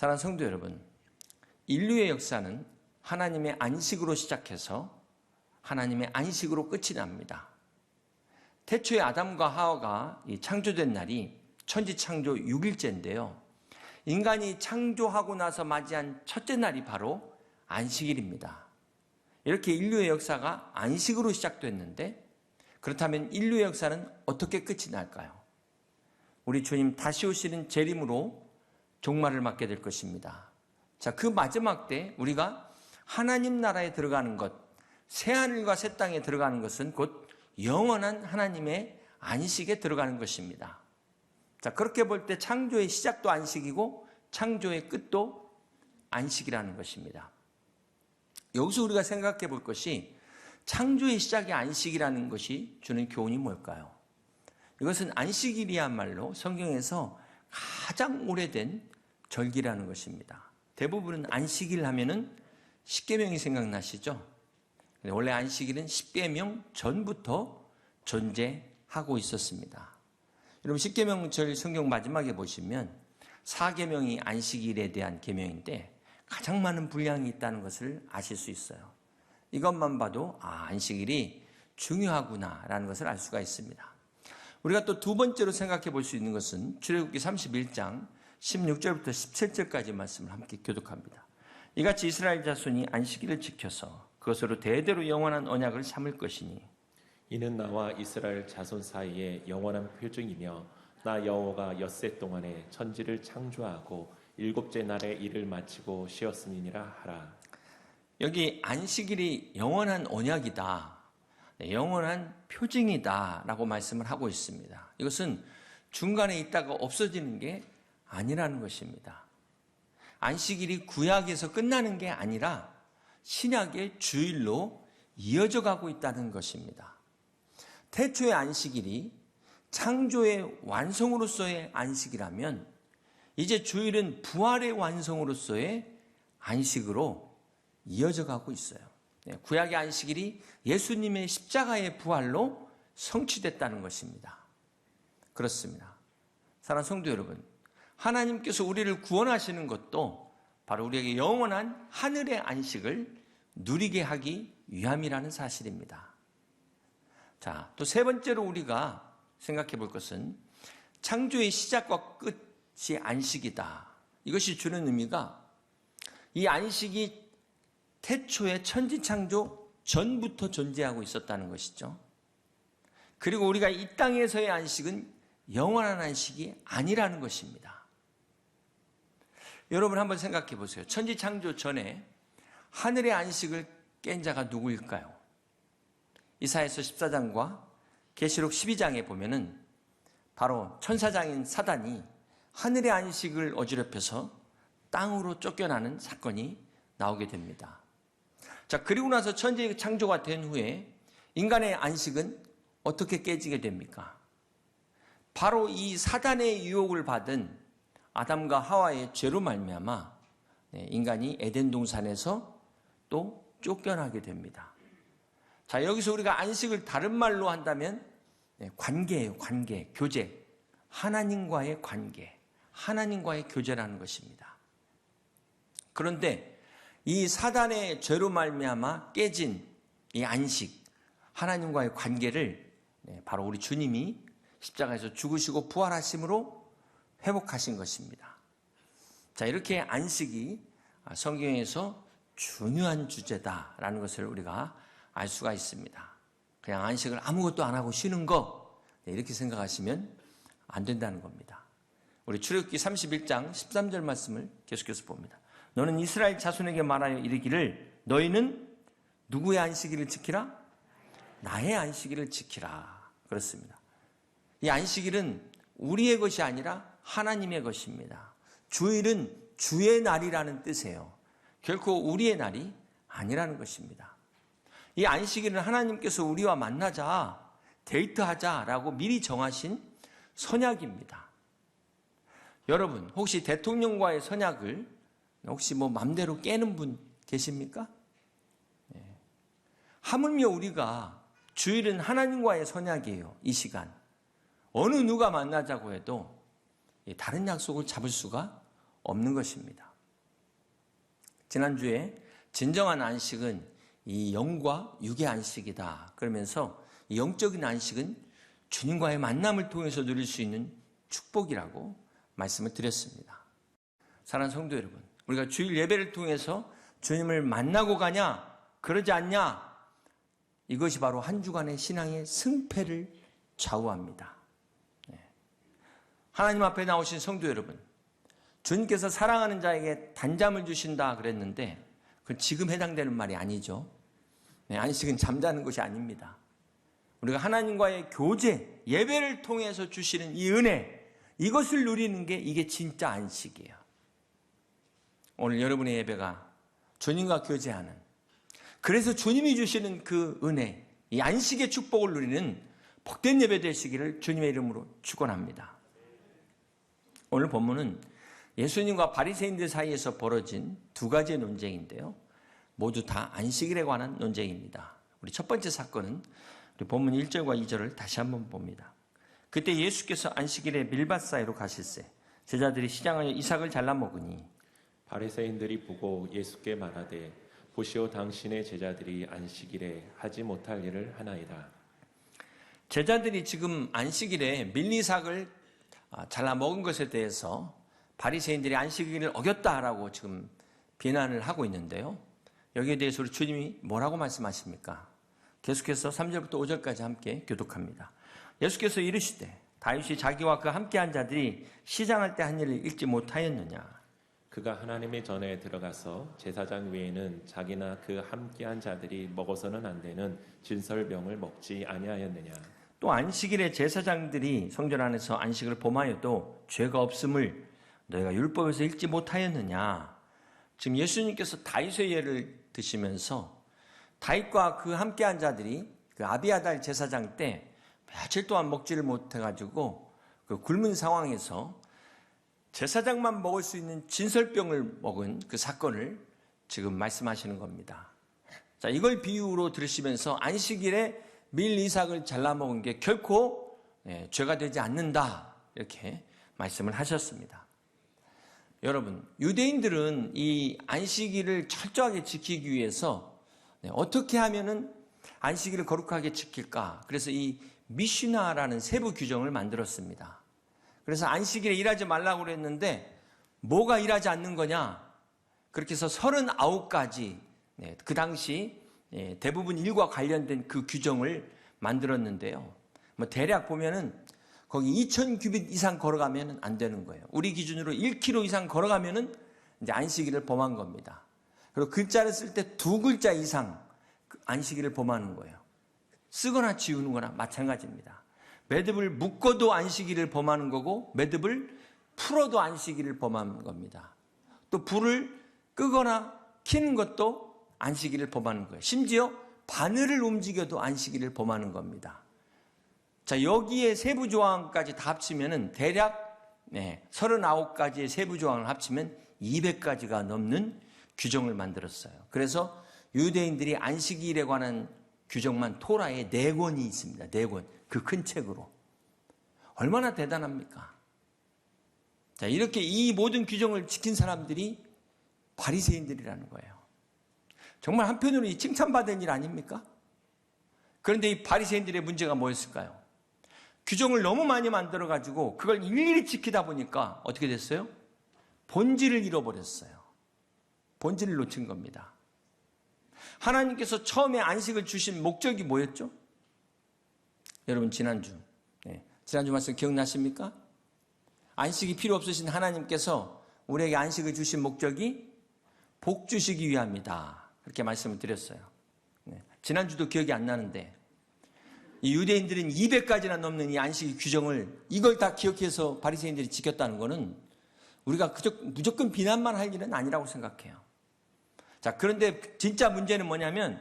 사랑하는 성도 여러분, 인류의 역사는 하나님의 안식으로 시작해서 하나님의 안식으로 끝이 납니다. 태초에 아담과 하와가 창조된 날이 천지창조 6일째인데요. 인간이 창조하고 나서 맞이한 첫째 날이 바로 안식일입니다. 이렇게 인류의 역사가 안식으로 시작됐는데, 그렇다면 인류의 역사는 어떻게 끝이 날까요? 우리 주님 다시 오시는 재림으로 종말을 맞게 될 것입니다. 자, 그 마지막 때 우리가 하나님 나라에 들어가는 것, 새하늘과 새 땅에 들어가는 것은 곧 영원한 하나님의 안식에 들어가는 것입니다. 자, 그렇게 볼 때 창조의 시작도 안식이고 창조의 끝도 안식이라는 것입니다. 여기서 우리가 생각해 볼 것이, 창조의 시작이 안식이라는 것이 주는 교훈이 뭘까요? 이것은 안식일이야말로 성경에서 가장 오래된 절기라는 것입니다. 대부분은 안식일 하면은 십계명이 생각나시죠? 원래 안식일은 십계명 전부터 존재하고 있었습니다. 여러분, 십계명절 성경 마지막에 보시면 4계명이 안식일에 대한 계명인데 가장 많은 분량이 있다는 것을 아실 수 있어요. 이것만 봐도 안식일이 중요하구나라는 것을 알 수가 있습니다. 우리가 또 두 번째로 생각해 볼 수 있는 것은 출애굽기 31장 16절부터 17절까지 말씀을 함께 교독합니다. 이같이 이스라엘 자손이 안식일을 지켜서 그것으로 대대로 영원한 언약을 삼을 것이니, 이는 나와 이스라엘 자손 사이에 영원한 표징이며 나 여호와가 엿새 동안에 천지를 창조하고 일곱째 날에 일을 마치고 쉬었음이니라 하라. 여기 안식일이 영원한 언약이다, 영원한 표징이다 라고 말씀을 하고 있습니다. 이것은 중간에 있다가 없어지는 게 아니라는 것입니다. 안식일이 구약에서 끝나는 게 아니라 신약의 주일로 이어져 가고 있다는 것입니다. 태초의 안식일이 창조의 완성으로서의 안식이라면, 이제 주일은 부활의 완성으로서의 안식으로 이어져 가고 있어요. 구약의 안식일이 예수님의 십자가의 부활로 성취됐다는 것입니다. 그렇습니다. 사랑하는 성도 여러분, 하나님께서 우리를 구원하시는 것도 바로 우리에게 영원한 하늘의 안식을 누리게 하기 위함이라는 사실입니다. 자, 또 세 번째로 우리가 생각해 볼 것은, 창조의 시작과 끝이 안식이다. 이것이 주는 의미가, 이 안식이 태초의 천지창조 전부터 존재하고 있었다는 것이죠. 그리고 우리가 이 땅에서의 안식은 영원한 안식이 아니라는 것입니다. 여러분 한번 생각해 보세요. 천지창조 전에 하늘의 안식을 깬 자가 누구일까요? 이사야서 14장과 계시록 12장에 보면은 바로 천사장인 사단이 하늘의 안식을 어지럽혀서 땅으로 쫓겨나는 사건이 나오게 됩니다. 자, 그리고 나서 천지의 창조가 된 후에 인간의 안식은 어떻게 깨지게 됩니까? 바로 이 사단의 유혹을 받은 아담과 하와의 죄로 말미암아 인간이 에덴 동산에서 또 쫓겨나게 됩니다. 자, 여기서 우리가 안식을 다른 말로 한다면 관계예요. 관계, 교제. 하나님과의 관계, 하나님과의 교제라는 것입니다. 그런데 이 사단의 죄로 말미암아 깨진 이 안식, 하나님과의 관계를 바로 우리 주님이 십자가에서 죽으시고 부활하심으로 회복하신 것입니다. 자, 이렇게 안식이 성경에서 중요한 주제다라는 것을 우리가 알 수가 있습니다. 그냥 안식을 아무것도 안 하고 쉬는 거, 이렇게 생각하시면 안 된다는 겁니다. 우리 출애굽기 31장 13절 말씀을 계속해서 봅니다. 너는 이스라엘 자손에게 말하여 이르기를, 너희는 누구의 안식일을 지키라? 나의 안식일을 지키라. 그렇습니다. 이 안식일은 우리의 것이 아니라 하나님의 것입니다. 주일은 주의 날이라는 뜻이에요. 결코 우리의 날이 아니라는 것입니다. 이 안식일은 하나님께서 우리와 만나자, 데이트하자라고 미리 정하신 선약입니다. 여러분, 혹시 대통령과의 선약을 혹시 맘대로 깨는 분 계십니까? 하물며 우리가 주일은 하나님과의 선약이에요. 이 시간. 어느 누가 만나자고 해도 다른 약속을 잡을 수가 없는 것입니다. 지난주에 진정한 안식은 이 영과 육의 안식이다. 그러면서 이 영적인 안식은 주님과의 만남을 통해서 누릴 수 있는 축복이라고 말씀을 드렸습니다. 사랑하는 성도 여러분, 우리가 주일 예배를 통해서 주님을 만나고 가냐, 그러지 않냐, 이것이 바로 한 주간의 신앙의 승패를 좌우합니다. 하나님 앞에 나오신 성도 여러분, 주님께서 사랑하는 자에게 단잠을 주신다 그랬는데 그건 지금 해당되는 말이 아니죠. 안식은 잠자는 것이 아닙니다. 우리가 하나님과의 교제, 예배를 통해서 주시는 이 은혜, 이것을 누리는 게 이게 진짜 안식이에요. 오늘 여러분의 예배가 주님과 교제하는, 그래서 주님이 주시는 그 은혜, 이 안식의 축복을 누리는 복된 예배 되시기를 주님의 이름으로 축원합니다. 오늘 본문은 예수님과 바리새인들 사이에서 벌어진 두 가지의 논쟁인데요. 모두 다 안식일에 관한 논쟁입니다. 우리 첫 번째 사건은 우리 본문 1절과 2절을 다시 한번 봅니다. 그때 예수께서 안식일에 밀밭 사이로 가실새 제자들이 시장하여 이삭을 잘라 먹으니 바리새인들이 보고 예수께 말하되 보시오 당신의 제자들이 안식일에 하지 못할 일을 하나이다. 제자들이 지금 안식일에 밀리삭을 잘라 먹은 것에 대해서 바리새인들이 안식일을 어겼다라고 지금 비난을 하고 있는데요. 여기에 대해서 우리 주님이 뭐라고 말씀하십니까? 계속해서 3절부터 5절까지 함께 교독합니다. 예수께서 이르시되 다윗이 자기와 그 함께한 자들이 시장할 때 한 일을 읽지 못하였느냐? 그가 하나님의 전에 들어가서 제사장 외에는 자기나 그 함께한 자들이 먹어서는 안 되는 진설병을 먹지 아니하였느냐? 또 안식일에 제사장들이 성전 안에서 안식을 범하여도 죄가 없음을 너희가 율법에서 읽지 못하였느냐? 지금 예수님께서 다윗의 예를 드시면서 다윗과 그 함께한 자들이 그 아비아달 제사장 때 며칠 동안 먹지를 못해가지고 그 굶은 상황에서 제사장만 먹을 수 있는 진설병을 먹은 그 사건을 지금 말씀하시는 겁니다. 자, 이걸 비유로 들으시면서 안식일에 밀 이삭을 잘라 먹은 게 결코 죄가 되지 않는다, 이렇게 말씀을 하셨습니다. 여러분, 유대인들은 이 안식일을 철저하게 지키기 위해서 어떻게 하면은 안식일을 거룩하게 지킬까? 그래서 이 미슈나라는 세부 규정을 만들었습니다. 그래서 안식일에 일하지 말라고 그랬는데 뭐가 일하지 않는 거냐? 그렇게 해서 39가지 그 당시 대부분 일과 관련된 그 규정을 만들었는데요. 뭐 대략 보면은 거기 2000규빗 이상 걸어가면 안 되는 거예요. 우리 기준으로 1km 이상 걸어가면은 이제 안식일을 범한 겁니다. 그리고 글자를 쓸 때 2글자 이상 안식일을 범하는 거예요. 쓰거나 지우는 거나 마찬가지입니다. 매듭을 묶어도 안식일을 범하는 거고 매듭을 풀어도 안식일을 범하는 겁니다. 또 불을 끄거나 켜는 것도 안식일을 범하는 거예요. 심지어 바늘을 움직여도 안식일을 범하는 겁니다. 자, 여기에 세부 조항까지 다 합치면은 대략 39가지의 세부 조항을 합치면 200가지가 넘는 규정을 만들었어요. 그래서 유대인들이 안식일에 관한 규정만 토라에 4권이 있습니다. 4권. 그 큰 책으로. 얼마나 대단합니까? 자, 이렇게 이 모든 규정을 지킨 사람들이 바리새인들이라는 거예요. 정말 한편으로 이 칭찬받은 일 아닙니까? 그런데 이 바리새인들의 문제가 뭐였을까요? 규정을 너무 많이 만들어가지고 그걸 일일이 지키다 보니까 어떻게 됐어요? 본질을 잃어버렸어요. 본질을 놓친 겁니다. 하나님께서 처음에 안식을 주신 목적이 뭐였죠? 여러분 지난주 말씀 기억나십니까? 안식이 필요 없으신 하나님께서 우리에게 안식을 주신 목적이 복 주시기 위함이다. 그렇게 말씀을 드렸어요. 지난주도 기억이 안 나는데 이 유대인들은 200가지나 넘는 이 안식의 규정을 이걸 다 기억해서 바리새인들이 지켰다는 것은 우리가 무조건 비난만 할 일은 아니라고 생각해요. 자, 그런데 진짜 문제는 뭐냐면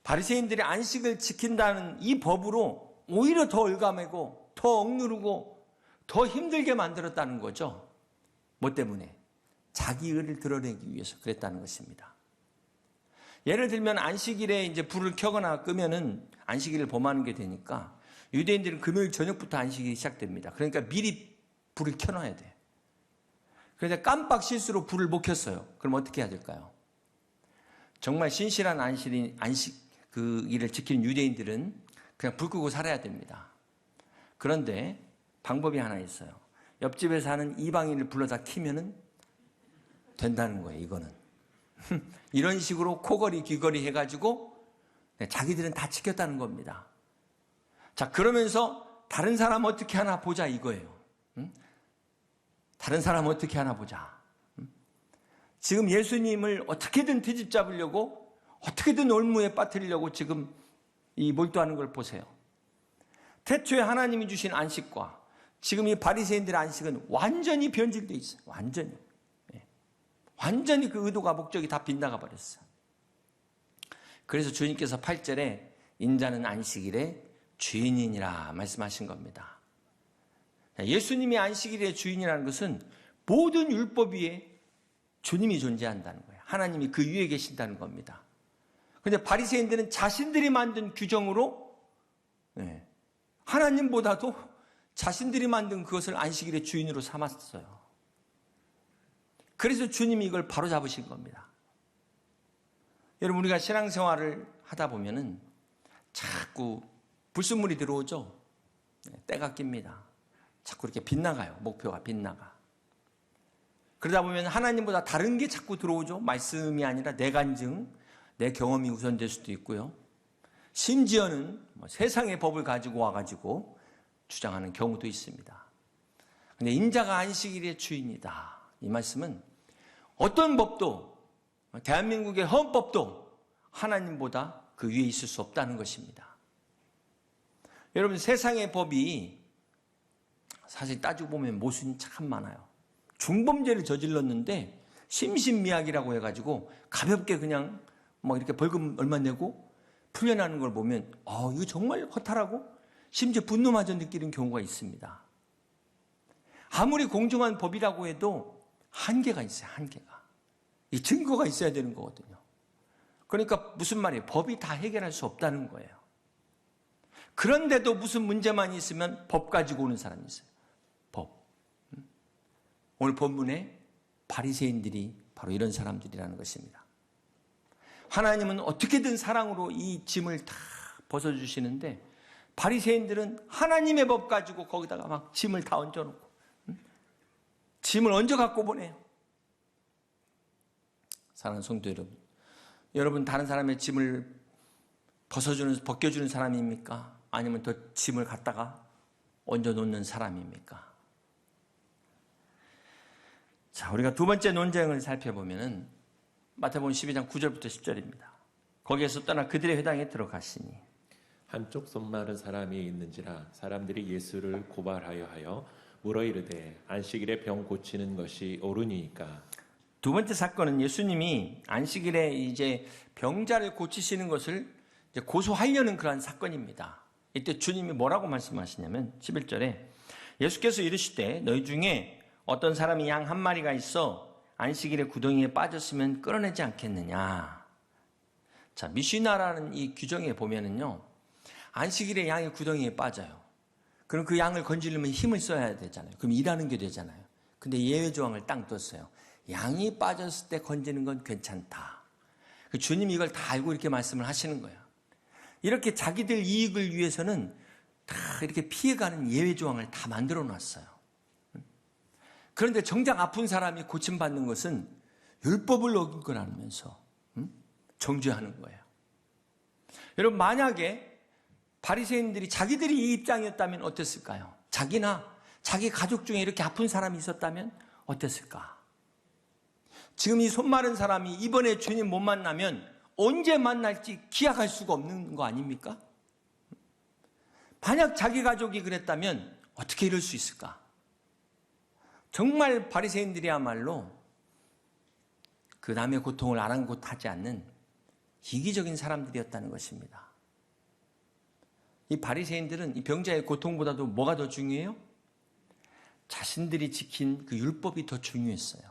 바리새인들이 안식을 지킨다는 이 법으로 오히려 더 올가매고 더 억누르고 더 힘들게 만들었다는 거죠. 뭐 때문에? 자기 의를 드러내기 위해서 그랬다는 것입니다. 예를 들면 안식일에 이제 불을 켜거나 끄면은 안식일을 범하는 게 되니까 유대인들은 금요일 저녁부터 안식일이 시작됩니다. 그러니까 미리 불을 켜놔야 돼. 그런데 깜빡 실수로 불을 못 켰어요. 그럼 어떻게 해야 될까요? 정말 신실한 안식 그 일을 지키는 유대인들은 그냥 불 끄고 살아야 됩니다. 그런데 방법이 하나 있어요. 옆집에 사는 이방인을 불러다 키면은 된다는 거예요, 이거는. 이런 식으로 코걸이, 귀걸이 해가지고 자기들은 다 지켰다는 겁니다. 자, 그러면서 다른 사람 어떻게 하나 보자 이거예요. 다른 사람 어떻게 하나 보자. 지금 예수님을 어떻게든 트집 잡으려고, 어떻게든 올무에 빠뜨리려고 지금 이 몰두하는 걸 보세요. 태초에 하나님이 주신 안식과 지금 이 바리새인들의 안식은 완전히 변질되어 있어요. 완전히 그 의도가 목적이 다 빗나가 버렸어요. 그래서 주님께서 8절에 인자는 안식일의 주인이니라 말씀하신 겁니다. 예수님이 안식일의 주인이라는 것은 모든 율법 위에 주님이 존재한다는 거예요. 하나님이 그 위에 계신다는 겁니다. 그런데 바리새인들은 자신들이 만든 규정으로 하나님보다도 자신들이 만든 그것을 안식일의 주인으로 삼았어요. 그래서 주님이 이걸 바로잡으신 겁니다. 여러분, 우리가 신앙생활을 하다 보면은 자꾸 불순물이 들어오죠. 때가 낍니다. 자꾸 이렇게 빗나가요. 목표가 빗나가. 그러다 보면 하나님보다 다른 게 자꾸 들어오죠. 말씀이 아니라 내 간증, 내 경험이 우선될 수도 있고요. 심지어는 세상의 법을 가지고 와가지고 주장하는 경우도 있습니다. 근데 인자가 안식일의 주인이다. 이 말씀은 어떤 법도, 대한민국의 헌법도 하나님보다 그 위에 있을 수 없다는 것입니다. 여러분, 세상의 법이 사실 따지고 보면 모순이 참 많아요. 중범죄를 저질렀는데 심신미약이라고 해가지고 가볍게 그냥 뭐 이렇게 벌금 얼마 내고 풀려나는 걸 보면 이거 정말 허탈하고 심지어 분노마저 느끼는 경우가 있습니다. 아무리 공정한 법이라고 해도 한계가 있어요. 한계가. 이 증거가 있어야 되는 거거든요. 그러니까 무슨 말이에요? 법이 다 해결할 수 없다는 거예요. 그런데도 무슨 문제만 있으면 법 가지고 오는 사람이 있어요. 법. 오늘 본문에 바리새인들이 바로 이런 사람들이라는 것입니다. 하나님은 어떻게든 사랑으로 이 짐을 다 벗어주시는데 바리새인들은 하나님의 법 가지고 거기다가 막 짐을 다 얹어놓고 짐을 얹어 갖고 보내요. 사랑하는 성도 여러분, 여러분 다른 사람의 짐을 벗겨주는 사람입니까? 아니면 더 짐을 갖다가 얹어놓는 사람입니까? 자, 우리가 두 번째 논쟁을 살펴보면은 마태복음 12장 9절부터 10절입니다. 거기에서 떠나 그들의 회당에 들어가시니 한쪽 손 마른 사람이 있는지라 사람들이 예수를 고발하여 하여 물어 이르되 안식일에 병 고치는 것이 옳으니까. 두 번째 사건은 예수님이 안식일에 이제 병자를 고치시는 것을 이제 고소하려는 그러한 사건입니다. 이때 주님이 뭐라고 말씀하시냐면 11절에 예수께서 이르시되 너희 중에 어떤 사람이 양 한 마리가 있어 안식일에 구덩이에 빠졌으면 끌어내지 않겠느냐. 자, 미시나라는 이 규정에 보면은요, 안식일에 양이 구덩이에 빠져요. 그럼 그 양을 건지려면 힘을 써야 되잖아요. 그럼 일하는 게 되잖아요. 근데 예외 조항을 딱 뒀어요. 양이 빠졌을 때 건지는 건 괜찮다. 주님이 이걸 다 알고 이렇게 말씀을 하시는 거예요. 이렇게 자기들 이익을 위해서는 다 이렇게 피해가는 예외 조항을 다 만들어 놨어요. 그런데 정작 아픈 사람이 고침받는 것은 율법을 어긴 거라면서 정죄하는 거예요. 여러분, 만약에 바리새인들이 자기들이 이 입장이었다면 어땠을까요? 자기나 자기 가족 중에 이렇게 아픈 사람이 있었다면 어땠을까? 지금 이 손 마른 사람이 이번에 주님 못 만나면 언제 만날지 기약할 수가 없는 거 아닙니까? 만약 자기 가족이 그랬다면 어떻게 이럴 수 있을까? 정말 바리새인들이야말로 그 남의 고통을 아랑곳하지 않는 이기적인 사람들이었다는 것입니다. 이 바리새인들은 이 병자의 고통보다도 뭐가 더 중요해요? 자신들이 지킨 그 율법이 더 중요했어요.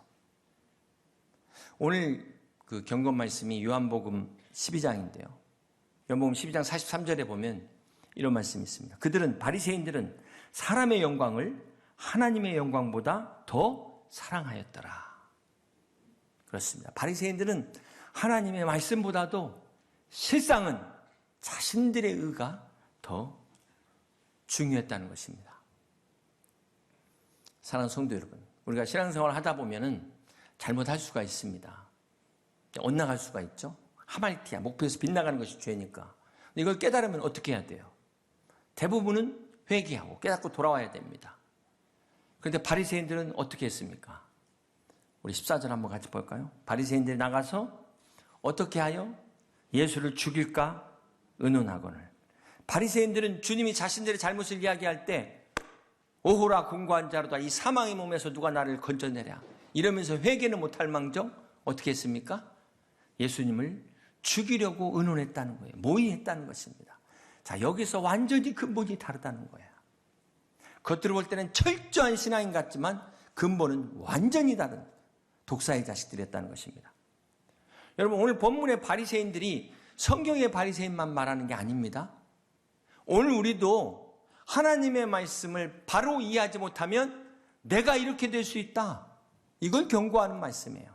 오늘 그 경건 말씀이 요한복음 12장인데요. 요한복음 12장 43절에 보면 이런 말씀이 있습니다. 바리새인들은 사람의 영광을 하나님의 영광보다 더 사랑하였더라. 그렇습니다. 바리새인들은 하나님의 말씀보다도 실상은 자신들의 의가 더 중요했다는 것입니다. 사랑하는 성도 여러분, 우리가 신앙생활을 하다 보면은 잘못할 수가 있습니다. 엇나갈 수가 있죠. 하말티야, 목표에서 빗나가는 것이 죄니까. 이걸 깨달으면 어떻게 해야 돼요? 대부분은 회개하고 깨닫고 돌아와야 됩니다. 그런데 바리새인들은 어떻게 했습니까? 우리 14절 한번 같이 볼까요? 바리새인들이 나가서 어떻게 하여 예수를 죽일까 의논하거늘. 바리새인들은 주님이 자신들의 잘못을 이야기할 때 오호라 공고한 자로다, 이 사망의 몸에서 누가 나를 건져내랴 이러면서 회개는 못할 망정 어떻게 했습니까? 예수님을 죽이려고 의논했다는 거예요. 모의했다는 것입니다. 자, 여기서 완전히 근본이 다르다는 거예요. 겉으로 볼 때는 철저한 신앙인 같지만 근본은 완전히 다른 독사의 자식들이었다는 것입니다. 여러분, 오늘 본문의 바리새인들이 성경의 바리새인만 말하는 게 아닙니다. 오늘 우리도 하나님의 말씀을 바로 이해하지 못하면 내가 이렇게 될 수 있다, 이걸 경고하는 말씀이에요.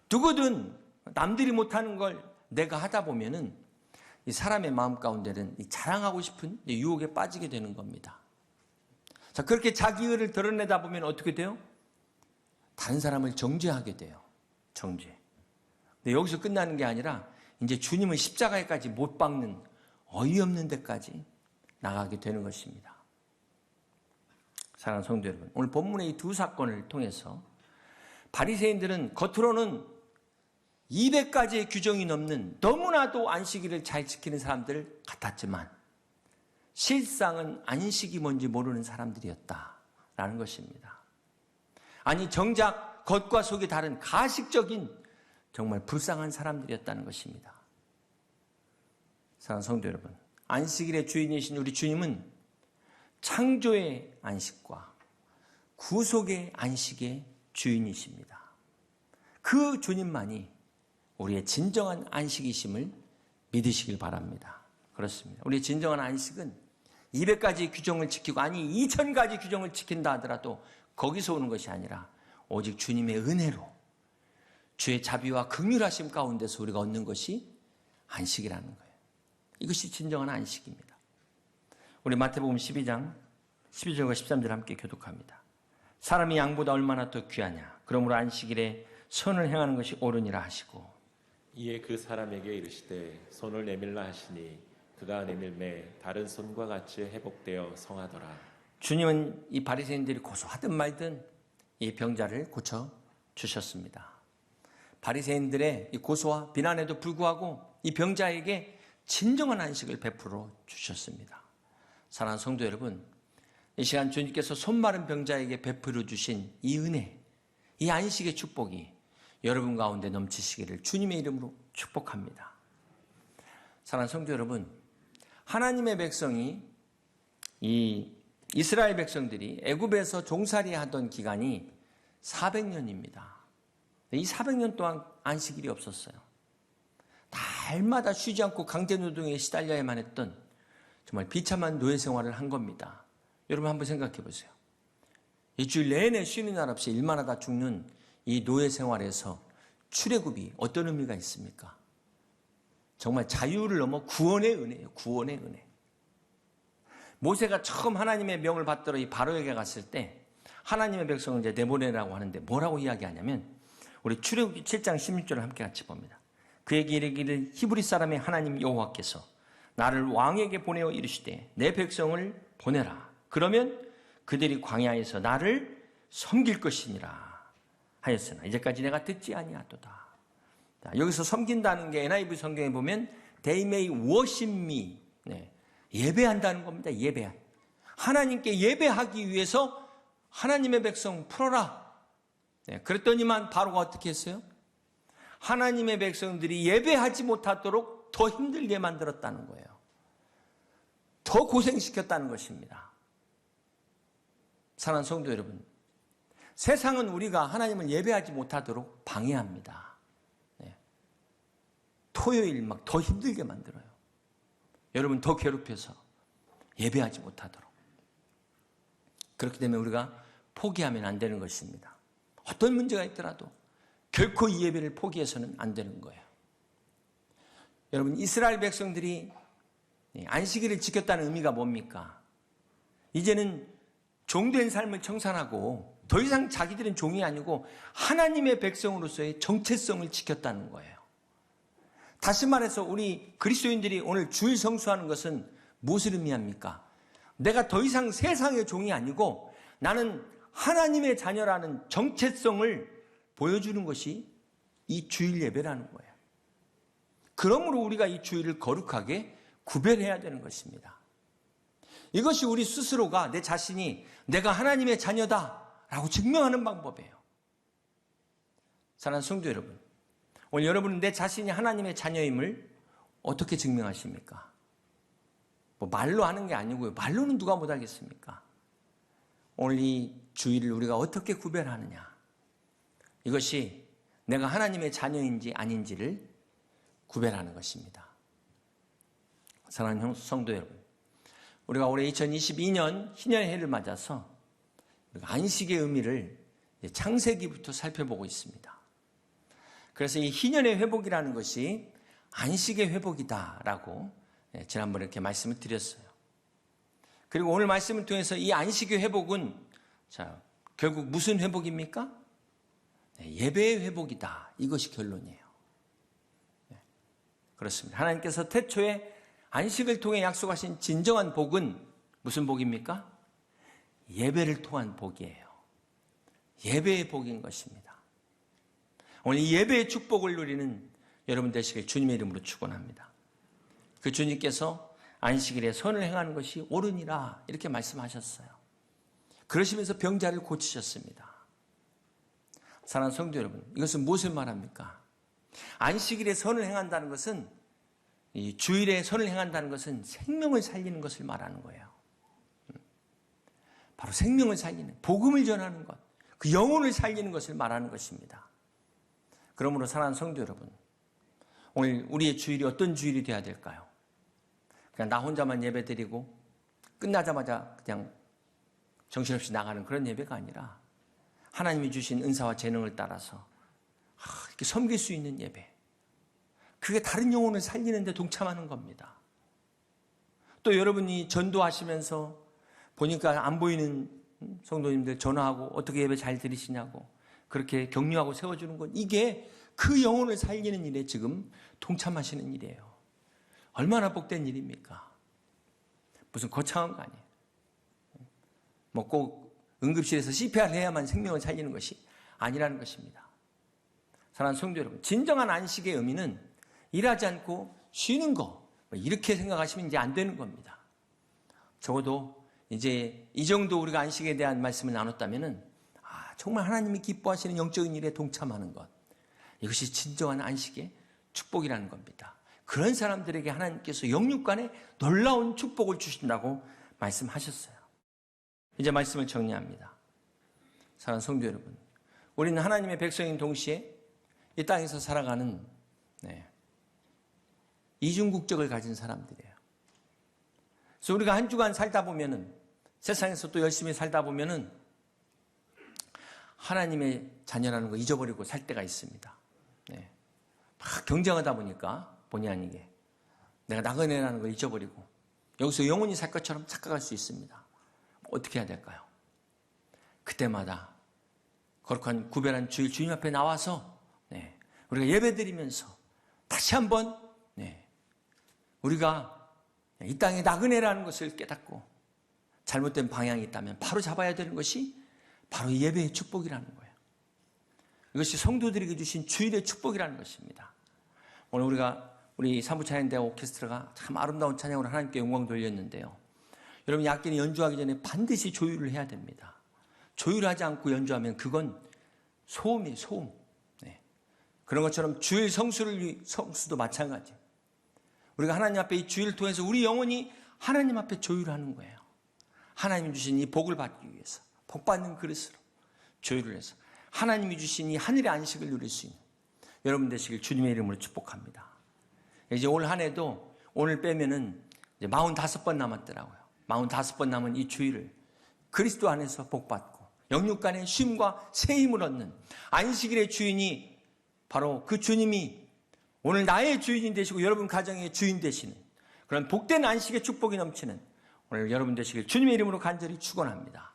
누구든 남들이 못하는 걸 내가 하다 보면은 이 사람의 마음 가운데는 자랑하고 싶은 유혹에 빠지게 되는 겁니다. 자, 그렇게 자기 의를 드러내다 보면 어떻게 돼요? 다른 사람을 정죄하게 돼요. 정죄. 근데 여기서 끝나는 게 아니라 이제 주님을 십자가에까지 못 박는 어이없는 데까지 나가게 되는 것입니다. 사랑하는 성도 여러분, 오늘 본문의 이 두 사건을 통해서 바리새인들은 겉으로는 200가지의 규정이 넘는 너무나도 안식일을 잘 지키는 사람들 같았지만 실상은 안식이 뭔지 모르는 사람들이었다라는 것입니다. 아니, 정작 겉과 속이 다른 가식적인 정말 불쌍한 사람들이었다는 것입니다. 사랑하는 성도 여러분, 안식일의 주인이신 우리 주님은 창조의 안식과 구속의 안식의 주인이십니다. 그 주님만이 우리의 진정한 안식이심을 믿으시길 바랍니다. 그렇습니다. 우리의 진정한 안식은 200가지 규정을 지키고, 아니 2000가지 규정을 지킨다 하더라도 거기서 오는 것이 아니라 오직 주님의 은혜로 주의 자비와 긍휼하심 가운데서 우리가 얻는 것이 안식이라는 거예요. 이것이 진정한 안식입니다. 우리 마태복음 12장 12절과 13절 함께 교독합니다. 사람이 양보다 얼마나 더 귀하냐, 그러므로 안식일에 선을 행하는 것이 옳으니라 하시고, 이에 그 사람에게 이르시되 손을 내밀라 하시니 그가 내밀매 다른 손과 같이 회복되어 성하더라. 주님은 이 바리새인들이 고소하든 말든 이 병자를 고쳐 주셨습니다. 바리새인들의 이 고소와 비난에도 불구하고 이 병자에게 진정한 안식을 베풀어 주셨습니다. 사랑하는 성도 여러분, 이 시간 주님께서 손마른 병자에게 베풀어 주신 이 은혜, 이 안식의 축복이 여러분 가운데 넘치시기를 주님의 이름으로 축복합니다. 사랑하는 성도 여러분, 하나님의 백성이, 이 이스라엘 백성들이 애굽에서 종살이 하던 기간이 400년입니다. 이 400년 동안 안식일이 없었어요. 날마다 쉬지 않고 강제노동에 시달려야만 했던 정말 비참한 노예 생활을 한 겁니다. 여러분 한번 생각해 보세요. 일주일 내내 쉬는 날 없이 일만 하다 죽는 이 노예 생활에서 출애굽이 어떤 의미가 있습니까? 정말 자유를 넘어 구원의 은혜예요. 구원의 은혜. 모세가 처음 하나님의 명을 받들어 이 바로에게 갔을 때 하나님의 백성을 이제 내보내라고 하는데 뭐라고 이야기하냐면, 우리 출애굽기 7장 16절을 함께 같이 봅니다. 그에게 이르기를 히브리 사람의 하나님 여호와께서 나를 왕에게 보내어 이르시되 내 백성을 보내라. 그러면 그들이 광야에서 나를 섬길 것이니라 하였으나 이제까지 내가 듣지 아니하도다. 여기서 섬긴다는 게 NIV 성경에 보면 They may worship me, 예배한다는 겁니다. 예배한. 하나님께 예배하기 위해서 하나님의 백성 풀어라. 그랬더니만 바로가 어떻게 했어요? 하나님의 백성들이 예배하지 못하도록 더 힘들게 만들었다는 거예요. 더 고생시켰다는 것입니다. 사랑하는 성도 여러분, 세상은 우리가 하나님을 예배하지 못하도록 방해합니다. 토요일 막 더 힘들게 만들어요. 여러분 더 괴롭혀서 예배하지 못하도록. 그렇게 되면 우리가 포기하면 안 되는 것입니다. 어떤 문제가 있더라도 결코 이 예배를 포기해서는 안 되는 거예요. 여러분, 이스라엘 백성들이 안식일을 지켰다는 의미가 뭡니까? 이제는 종된 삶을 청산하고 더 이상 자기들은 종이 아니고 하나님의 백성으로서의 정체성을 지켰다는 거예요. 다시 말해서 우리 그리스도인들이 오늘 주일 성수하는 것은 무엇을 의미합니까? 내가 더 이상 세상의 종이 아니고 나는 하나님의 자녀라는 정체성을 보여주는 것이 이 주일 예배라는 거예요. 그러므로 우리가 이 주일을 거룩하게 구별해야 되는 것입니다. 이것이 우리 스스로가 내 자신이 내가 하나님의 자녀다라고 증명하는 방법이에요. 사랑하는 성도 여러분, 오늘 여러분은 내 자신이 하나님의 자녀임을 어떻게 증명하십니까? 말로 하는 게 아니고요. 말로는 누가 못하겠습니까? 오늘 이 주일을 우리가 어떻게 구별하느냐? 이것이 내가 하나님의 자녀인지 아닌지를 구별하는 것입니다. 사랑하는 성도 여러분, 우리가 올해 2022년 희년의 해를 맞아서 안식의 의미를 창세기부터 살펴보고 있습니다. 그래서 이 희년의 회복이라는 것이 안식의 회복이다라고 지난번에 이렇게 말씀을 드렸어요. 그리고 오늘 말씀을 통해서 이 안식의 회복은 결국 무슨 회복입니까? 예배의 회복이다. 이것이 결론이에요. 그렇습니다. 하나님께서 태초에 안식을 통해 약속하신 진정한 복은 무슨 복입니까? 예배를 통한 복이에요. 예배의 복인 것입니다. 오늘 이 예배의 축복을 누리는 여러분 되시길 주님의 이름으로 축원합니다. 그 주님께서 안식일에 선을 행하는 것이 옳으니라 이렇게 말씀하셨어요. 그러시면서 병자를 고치셨습니다. 사랑하는 성도 여러분, 이것은 무엇을 말합니까? 안식일에 선을 행한다는 것은, 이 주일에 선을 행한다는 것은 생명을 살리는 것을 말하는 거예요. 바로 생명을 살리는, 복음을 전하는 것, 그 영혼을 살리는 것을 말하는 것입니다. 그러므로 사랑하는 성도 여러분, 오늘 우리의 주일이 어떤 주일이 되어야 될까요? 그냥 나 혼자만 예배 드리고 끝나자마자 그냥 정신없이 나가는 그런 예배가 아니라 하나님이 주신 은사와 재능을 따라서 이렇게 섬길 수 있는 예배, 그게 다른 영혼을 살리는 데 동참하는 겁니다. 또 여러분이 전도하시면서 보니까 안 보이는 성도님들 전화하고 어떻게 예배 잘 드리시냐고 그렇게 격려하고 세워주는 건, 이게 그 영혼을 살리는 일에 지금 동참하시는 일이에요. 얼마나 복된 일입니까? 무슨 거창한 거 아니에요. 뭐 꼭 응급실에서 CPR 해야만 생명을 살리는 것이 아니라는 것입니다. 사랑하는 성도 여러분, 진정한 안식의 의미는 일하지 않고 쉬는 거, 이렇게 생각하시면 이제 안 되는 겁니다. 적어도 이제 이 정도 우리가 안식에 대한 말씀을 나눴다면은, 정말 하나님이 기뻐하시는 영적인 일에 동참하는 것, 이것이 진정한 안식의 축복이라는 겁니다. 그런 사람들에게 하나님께서 영육간에 놀라운 축복을 주신다고 말씀하셨어요. 이제 말씀을 정리합니다. 사랑하는 성도 여러분, 우리는 하나님의 백성인 동시에 이 땅에서 살아가는 이중국적을 가진 사람들이에요. 그래서 우리가 한 주간 살다 보면은, 세상에서 또 열심히 살다 보면은 하나님의 자녀라는 거 잊어버리고 살 때가 있습니다. 막 경쟁하다 보니까 본의 아니게 내가 나그네라는 걸 잊어버리고 여기서 영원히 살 것처럼 착각할 수 있습니다. 어떻게 해야 될까요? 그때마다 거룩한 구별한 주일 주님 앞에 나와서 우리가 예배드리면서 다시 한번 우리가 이 땅에 나그네라는 것을 깨닫고 잘못된 방향이 있다면 바로 잡아야 되는 것이 바로 예배의 축복이라는 거예요. 이것이 성도들에게 주신 주일의 축복이라는 것입니다. 오늘 우리 사무찬양대 오케스트라가 참 아름다운 찬양으로 하나님께 영광 돌렸는데요. 여러분, 악기는 연주하기 전에 반드시 조율을 해야 됩니다. 조율하지 않고 연주하면 그건 소음이에요, 소음. 그런 것처럼 주일 성수도 마찬가지예요. 우리가 하나님 앞에 이 주일을 통해서 우리 영혼이 하나님 앞에 조율하는 거예요. 하나님이 주신 이 복을 받기 위해서 복받는 그릇으로 조율을 해서 하나님이 주신 이 하늘의 안식을 누릴 수 있는 여러분 되시길 주님의 이름으로 축복합니다. 이제 올 한 해도 오늘 빼면은 이제 45번 남았더라고요. 45번 남은 이 주일을 그리스도 안에서 복받고 영육 간의 쉼과 새 힘을 얻는 안식일의 주인이 바로 그 주님이 오늘 나의 주인이 되시고 여러분 가정의 주인 되시는 그런 복된 안식의 축복이 넘치는 오늘 여러분 되시길 주님의 이름으로 간절히 축원합니다.